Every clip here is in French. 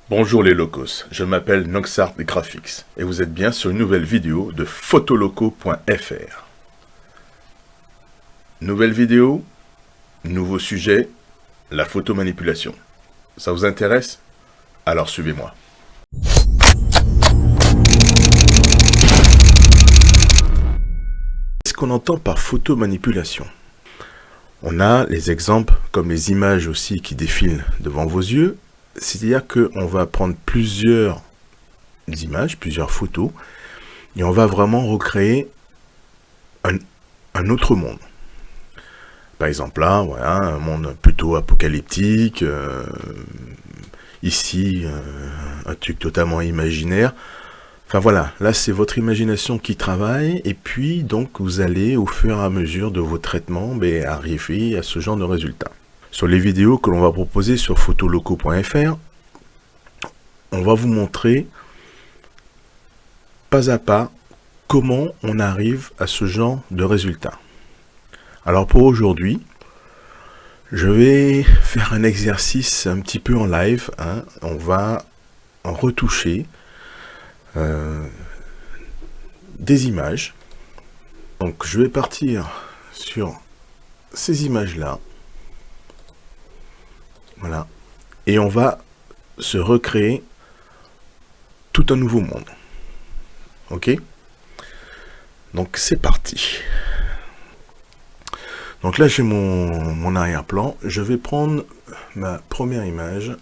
Bonjour les locos, je m'appelle Noxart Graphics et vous êtes bien sur une nouvelle vidéo de photoloco.fr. Nouvelle vidéo, nouveau sujet, la photomanipulation. Ça vous intéresse? Alors suivez-moi. Qu'est-ce qu'on entend par photomanipulation? On a les exemples comme les images aussi qui défilent devant vos yeux. C'est-à-dire qu'on va prendre plusieurs images, plusieurs photos, et on va vraiment recréer un autre monde. Par exemple là, voilà, un monde plutôt apocalyptique, ici, un truc totalement imaginaire. Enfin voilà, là c'est votre imagination qui travaille, et puis donc vous allez au fur et à mesure de vos traitements arriver à ce genre de résultat. Sur les vidéos que l'on va proposer sur photoloco.fr, on va vous montrer pas à pas comment on arrive à ce genre de résultat. Alors pour aujourd'hui, je vais faire un exercice un petit peu en live. On va en retoucher des images. Donc je vais partir sur ces images-là. Voilà. Et on va se recréer tout un nouveau monde. Ok? Donc c'est parti. Donc là j'ai mon arrière-plan. Je vais prendre ma première image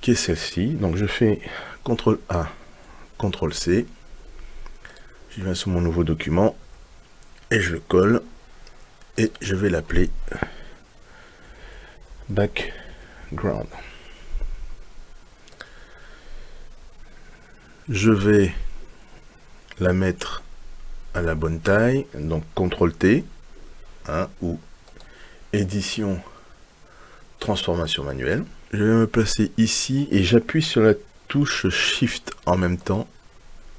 qui est celle-ci. Donc je fais CTRL A, CTRL C. Je vais sur mon nouveau document et je le colle. Et je vais l'appeler background. Je vais la mettre à la bonne taille, donc CTRL T, ou édition, transformation manuelle. Je vais me placer ici et j'appuie sur la touche Shift en même temps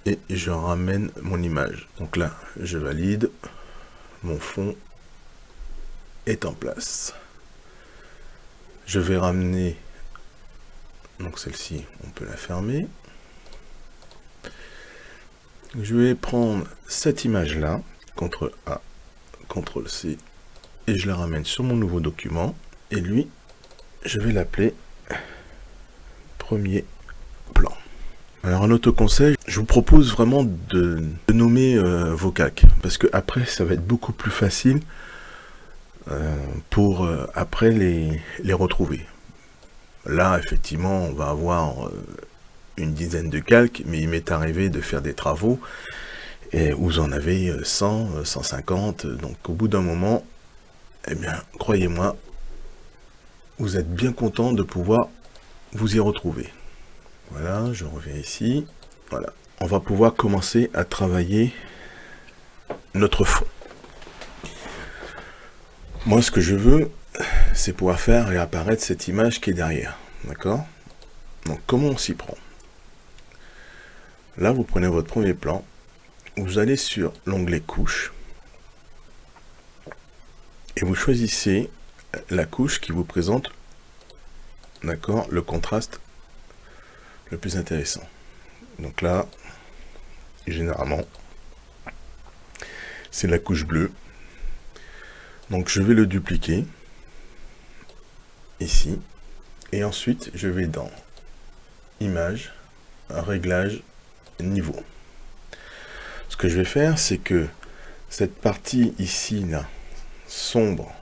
et je ramène mon image. Donc là, je valide, mon fond est en place. Je vais ramener, donc celle-ci, on peut la fermer. Je vais prendre cette image-là, CTRL A, CTRL C, et je la ramène sur mon nouveau document. Et lui, je vais l'appeler premier plan. Alors un autre conseil, je vous propose vraiment de nommer vos calques, parce que après ça va être beaucoup plus facile pour après les retrouver. Là, effectivement, on va avoir une dizaine de calques, mais il m'est arrivé de faire des travaux et où vous en avez 100, 150. Donc au bout d'un moment, eh bien, croyez-moi, vous êtes bien content de pouvoir vous y retrouver. Voilà, je reviens ici. Voilà, on va pouvoir commencer à travailler notre fond. Moi, ce que je veux, c'est pouvoir faire réapparaître cette image qui est derrière. D'accord? Donc, comment on s'y prend? Là, vous prenez votre premier plan, vous allez sur l'onglet couche, et vous choisissez la couche qui vous présente, d'accord, le contraste le plus intéressant. Donc là, généralement, c'est la couche bleue. Donc je vais le dupliquer ici, et ensuite je vais dans image, réglage, niveau. Ce que je vais faire, c'est que cette partie ici, là, sombre,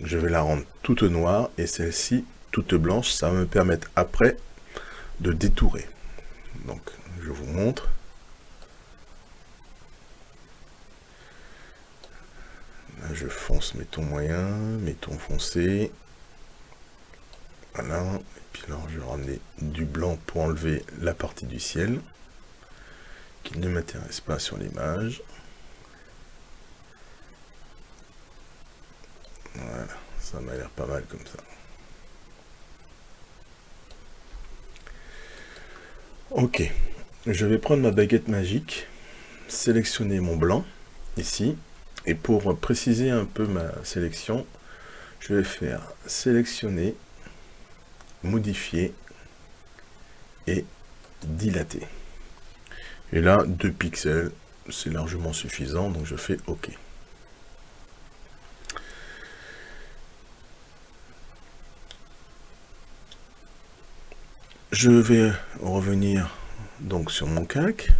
je vais la rendre toute noire, et celle-ci toute blanche. Ça va me permettre après de détourer. Donc je vous montre. Là, je fonce mes tons moyens, mes tons foncés. Voilà. Et puis là, je vais ramener du blanc pour enlever la partie du ciel qui ne m'intéresse pas sur l'image. Voilà, ça m'a l'air pas mal comme ça. Ok, je vais prendre ma baguette magique, sélectionner mon blanc ici, et pour préciser un peu ma sélection, je vais faire sélectionner, modifier, et dilater. Et là, 2 pixels, c'est largement suffisant, donc je fais OK. Je vais revenir donc sur mon calque.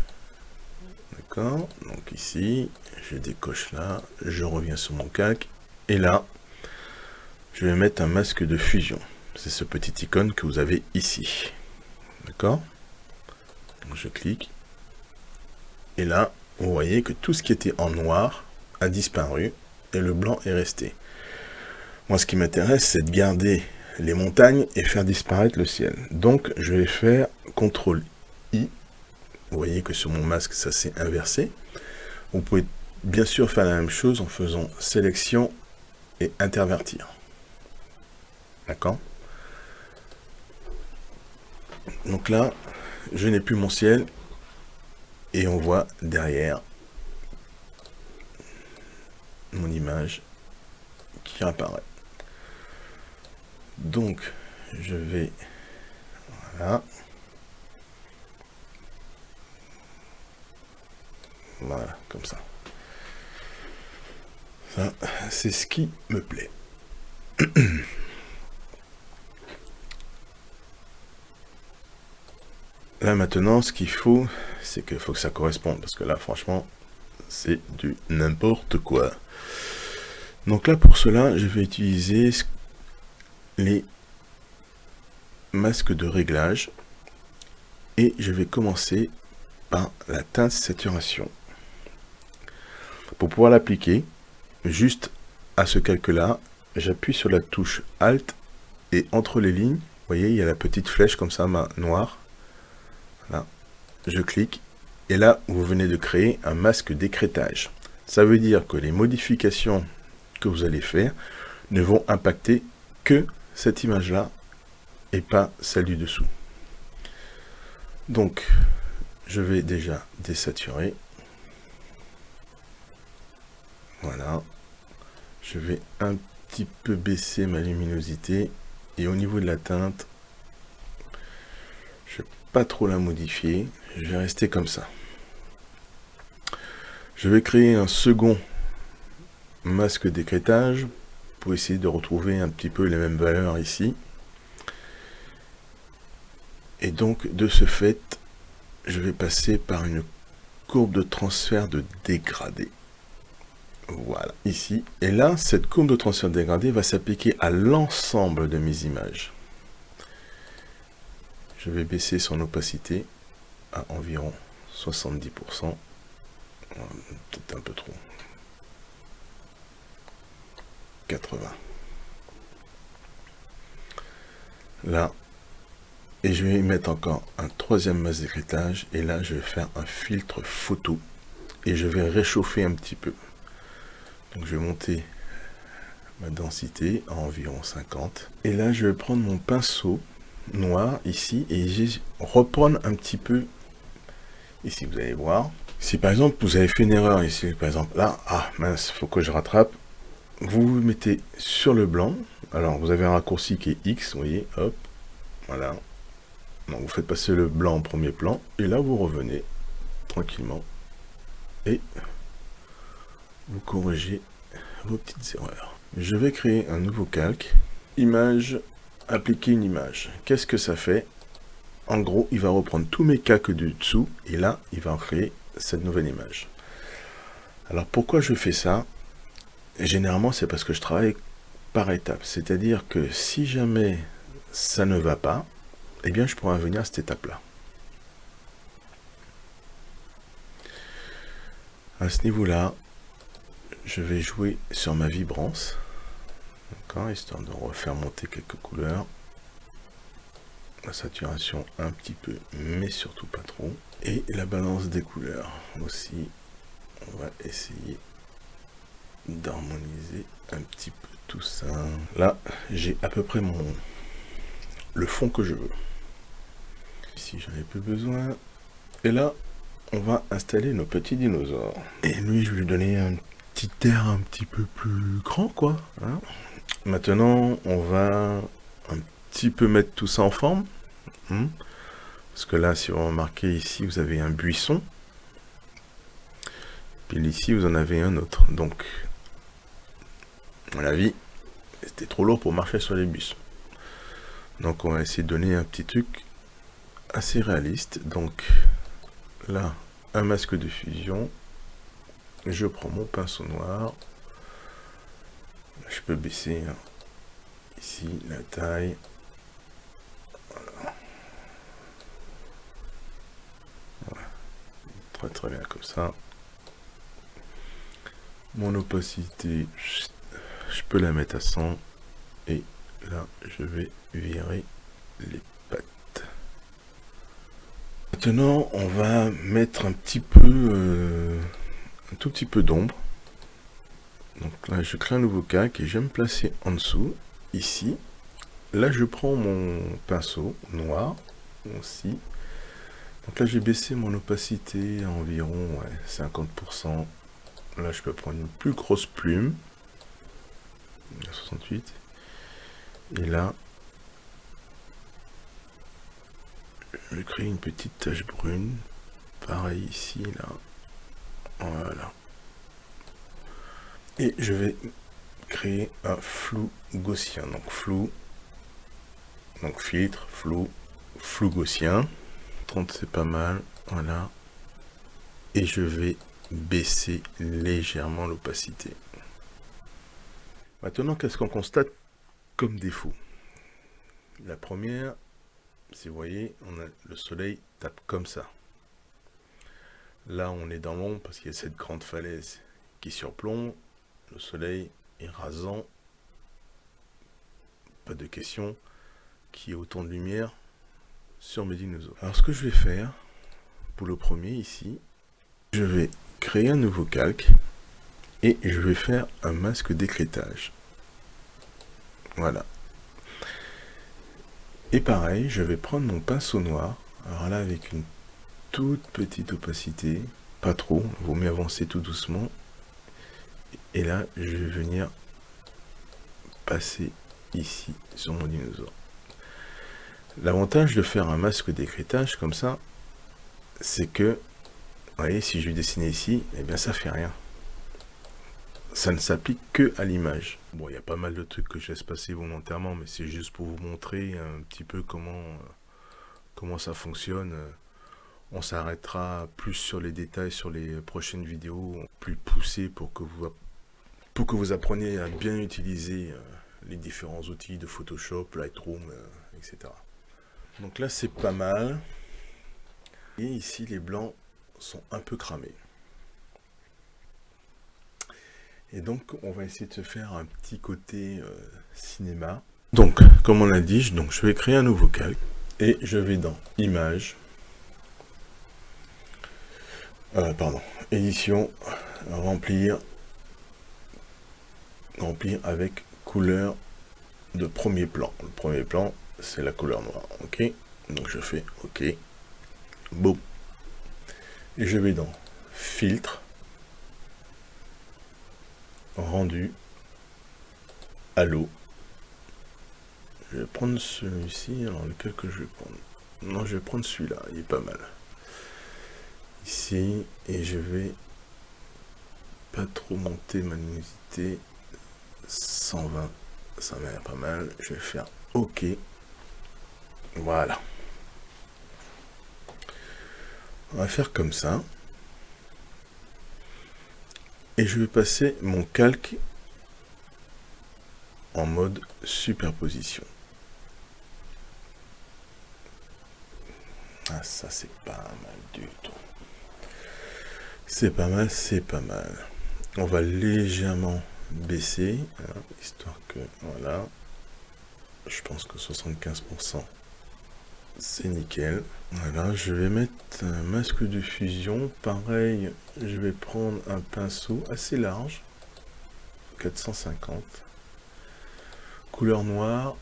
D'accord, donc ici, je décoche là, je reviens sur mon calque, et là, je vais mettre un masque de fusion. C'est ce petit icône que vous avez ici. D'accord? Donc je clique, et là, vous voyez que tout ce qui était en noir a disparu, et le blanc est resté. Moi, ce qui m'intéresse, c'est de garder les montagnes et faire disparaître le ciel. Donc, je vais faire CTRL-I. Vous voyez que sur mon masque, ça s'est inversé. Vous pouvez bien sûr faire la même chose en faisant sélection et intervertir. D'accord? Donc là, je n'ai plus mon ciel et on voit derrière mon image qui apparaît. Donc, je vais... Voilà. Voilà, comme ça. Ça, c'est ce qui me plaît. Là, maintenant, ce qu'il faut, c'est qu'il faut que ça corresponde. Parce que là, franchement, c'est du n'importe quoi. Donc là, pour cela, je vais utiliser les masques de réglage. Et je vais commencer par la teinte saturation. Pour pouvoir l'appliquer, juste à ce calque-là, j'appuie sur la touche Alt et entre les lignes, vous voyez, il y a la petite flèche comme ça, noire. Là, je clique et là, vous venez de créer un masque d'écrêtage. Ça veut dire que les modifications que vous allez faire ne vont impacter que cette image-là et pas celle du dessous. Donc, je vais déjà désaturer. Voilà. Je vais un petit peu baisser ma luminosité. Et au niveau de la teinte, je ne vais pas trop la modifier. Je vais rester comme ça. Je vais créer un second masque d'écrêtage pour essayer de retrouver un petit peu les mêmes valeurs ici. Et donc, de ce fait, je vais passer par une courbe de transfert de dégradé. Voilà, ici. Et là, cette courbe de transfert de dégradé va s'appliquer à l'ensemble de mes images. Je vais baisser son opacité à environ 70%. Peut-être un peu trop. 80. Là. Et je vais y mettre encore un troisième masque d'écrêtage. Et là, je vais faire un filtre photo. Et je vais réchauffer un petit peu. Donc je vais monter ma densité à environ 50. Et là, je vais prendre mon pinceau noir ici. Et je vais reprendre un petit peu. Ici, vous allez voir. Si par exemple, vous avez fait une erreur ici, par exemple, là, ah mince, il faut que je rattrape. Vous vous mettez sur le blanc. Alors, vous avez un raccourci qui est X, vous voyez, hop, voilà. Donc, vous faites passer le blanc en premier plan. Et là, vous revenez tranquillement. Et vous corrigez vos petites erreurs. Je vais créer un nouveau calque. Image, appliquer une image. Qu'est-ce que ça fait? En gros, il va reprendre tous mes calques du dessous. Et là, il va en créer cette nouvelle image. Alors, pourquoi je fais ça? Généralement, c'est parce que je travaille par étapes. C'est-à-dire que si jamais ça ne va pas, eh bien, je pourrais venir à cette étape-là. À ce niveau-là, je vais jouer sur ma vibrance, d'accord, histoire de refaire monter quelques couleurs. La saturation un petit peu, mais surtout pas trop. Et la balance des couleurs aussi. On va essayer d'harmoniser un petit peu tout ça. Là, j'ai à peu près le fond que je veux. Ici, j'en ai plus besoin. Et là, on va installer nos petits dinosaures. Et lui, je vais lui donner un petit air un petit peu plus grand, quoi. Hein. Maintenant, on va un petit peu mettre tout ça en forme. Parce que là, si vous remarquez ici, vous avez un buisson. Puis ici, vous en avez un autre. Donc, à mon avis, c'était trop lourd pour marcher sur les buissons. Donc, on va essayer de donner un petit truc assez réaliste. Donc, là, un masque de fusion. Je prends mon pinceau noir. Je peux baisser ici la taille. Voilà. Très très bien comme ça. Mon opacité, je peux la mettre à 100. Et là, je vais virer les pattes. Maintenant, on va mettre un petit peu, un tout petit peu d'ombre. Donc là, je crée un nouveau calque et je vais me placer en dessous, ici. Là, je prends mon pinceau noir aussi. Donc là, j'ai baissé mon opacité à environ 50%. Là, je peux prendre une plus grosse plume. 68. Et là, je vais créer une petite tache brune. Pareil ici, là. Voilà. Et je vais créer un flou gaussien. Donc flou, donc filtre, flou gaussien. 30 c'est pas mal. Voilà. Et je vais baisser légèrement l'opacité. Maintenant, qu'est-ce qu'on constate comme défaut? La première, si vous voyez, le soleil tape comme ça. Là, on est dans l'ombre parce qu'il y a cette grande falaise qui surplombe. Le soleil est rasant. Pas de question qu'il y ait autant de lumière sur mes dinosaures. Alors, ce que je vais faire, pour le premier ici, je vais créer un nouveau calque et je vais faire un masque d'écrêtage. Voilà. Et pareil, je vais prendre mon pinceau noir, alors là avec une toute petite opacité, pas trop, il vaut mieux avancer tout doucement. Et là, je vais venir passer ici sur mon dinosaure. L'avantage de faire un masque d'écrêtage comme ça, c'est que, vous voyez, si je vais dessiner ici, eh bien ça fait rien. Ça ne s'applique que à l'image. Bon, il y a pas mal de trucs que je laisse passer volontairement, mais c'est juste pour vous montrer un petit peu comment ça fonctionne. On s'arrêtera plus sur les détails sur les prochaines vidéos, plus poussées pour que vous appreniez à bien utiliser les différents outils de Photoshop, Lightroom, etc. Donc là, c'est pas mal. Et ici, les blancs sont un peu cramés. Et donc, on va essayer de se faire un petit côté cinéma. Donc, comme on l'a dit, je vais créer un nouveau calque. Et je vais dans Images. Édition, remplir avec couleur de premier plan. Le premier plan, c'est la couleur noire. Ok. Donc, je fais OK. Boum. Et je vais dans Filtre. Rendu. Halo. Je vais prendre celui-ci. Alors, lequel que je vais prendre? Non, je vais prendre celui-là. Il est pas mal. Ici. Et je vais pas trop monter ma luminosité. 120. Ça m'a l'air pas mal. Je vais faire OK. Voilà. On va faire comme ça. Et je vais passer mon calque en mode superposition. Ah, ça c'est pas mal du tout. C'est pas mal, c'est pas mal. On va légèrement baisser, hein, histoire que, voilà. Je pense que 75%, c'est nickel. Voilà, je vais mettre un masque de fusion. Pareil, je vais prendre un pinceau assez large, 450. Couleur noire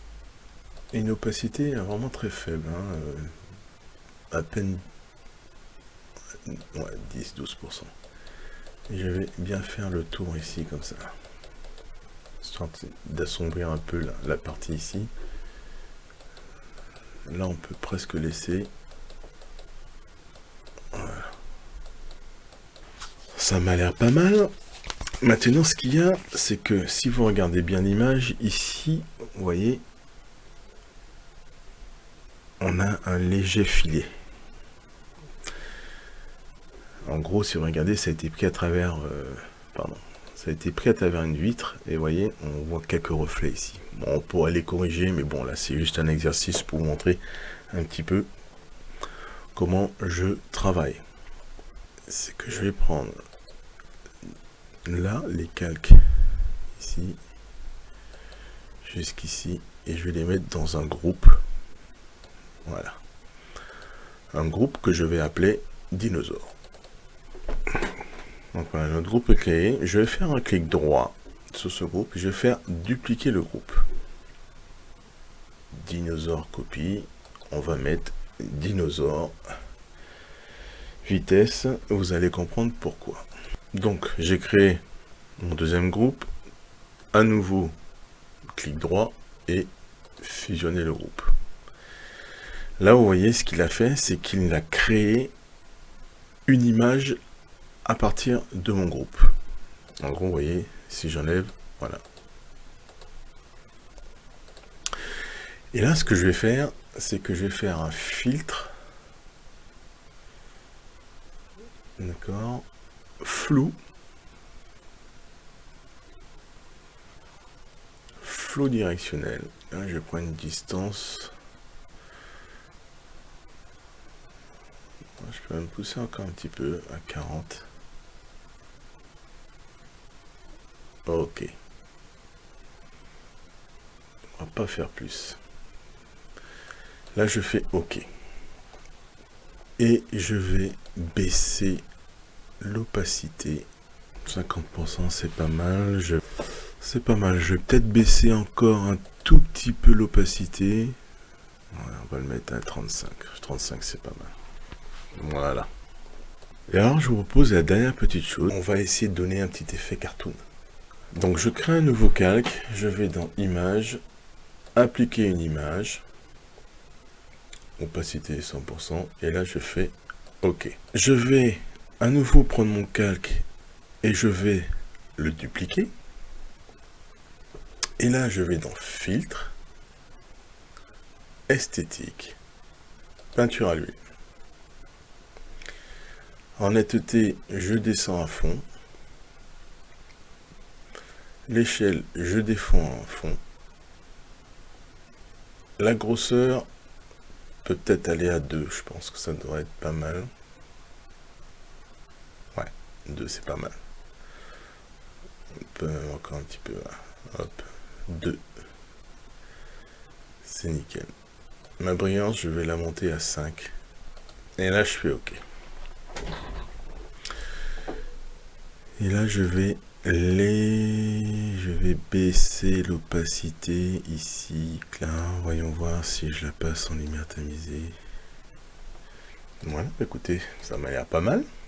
et une opacité vraiment très faible, hein, à peine 10-12%. Et je vais bien faire le tour ici comme ça, histoire d'assombrir un peu la partie ici. Là on peut presque laisser. ça m'a l'air pas mal. Maintenant, ce qu'il y a, c'est que si vous regardez bien l'image, ici, vous voyez, on a un léger filet. En gros, si vous regardez, ça a été pris à travers... ça a été pris à travers une vitre, et vous voyez, on voit quelques reflets ici. Bon, on pourrait les corriger, mais bon, là, c'est juste un exercice pour vous montrer un petit peu comment je travaille. C'est que je vais prendre là les calques ici jusqu'ici et je vais les mettre dans un groupe. Voilà, un groupe que je vais appeler dinosaure. Donc voilà, notre groupe est créé. Je vais faire un clic droit sur ce groupe et je vais faire dupliquer le groupe. Dinosaure copie, on va mettre dinosaure vitesse, vous allez comprendre pourquoi. Donc j'ai créé mon deuxième groupe, à nouveau clic droit et fusionner le groupe. Là vous voyez ce qu'il a fait, c'est qu'il a créé une image à partir de mon groupe. En gros vous voyez, si j'enlève, voilà. Et là ce que je vais faire, c'est que je vais faire un filtre. D'accord, flou directionnel. Là, je prends une distance. Je peux même pousser encore un petit peu à 40. Ok. On va pas faire plus. Là, je fais OK. Et je vais baisser l'opacité. 50%, c'est pas mal. C'est pas mal. Je vais peut-être baisser encore un tout petit peu l'opacité. Voilà, on va le mettre à 35. 35, c'est pas mal. Voilà. Et alors, je vous propose la dernière petite chose. On va essayer de donner un petit effet cartoon. Donc, je crée un nouveau calque. Je vais dans Images, appliquer une image. Opacité 100%. Et là, je fais OK. Je vais à nouveau prendre mon calque et je vais le dupliquer. Et là, je vais dans Filtre, Esthétique, Peinture à l'huile. En netteté, je descends à fond. L'échelle, je défends à fond. La grosseur peut peut-être aller à 2, je pense que ça devrait être pas mal. Ouais, 2 c'est pas mal. On peut encore un petit peu, hop, 2. C'est nickel. Ma brillance, je vais la monter à 5. Et là, je fais OK. Et là, je vais baisser l'opacité ici. Là, voyons voir si je la passe en lumière tamisée. Voilà, écoutez, ça m'a l'air pas mal.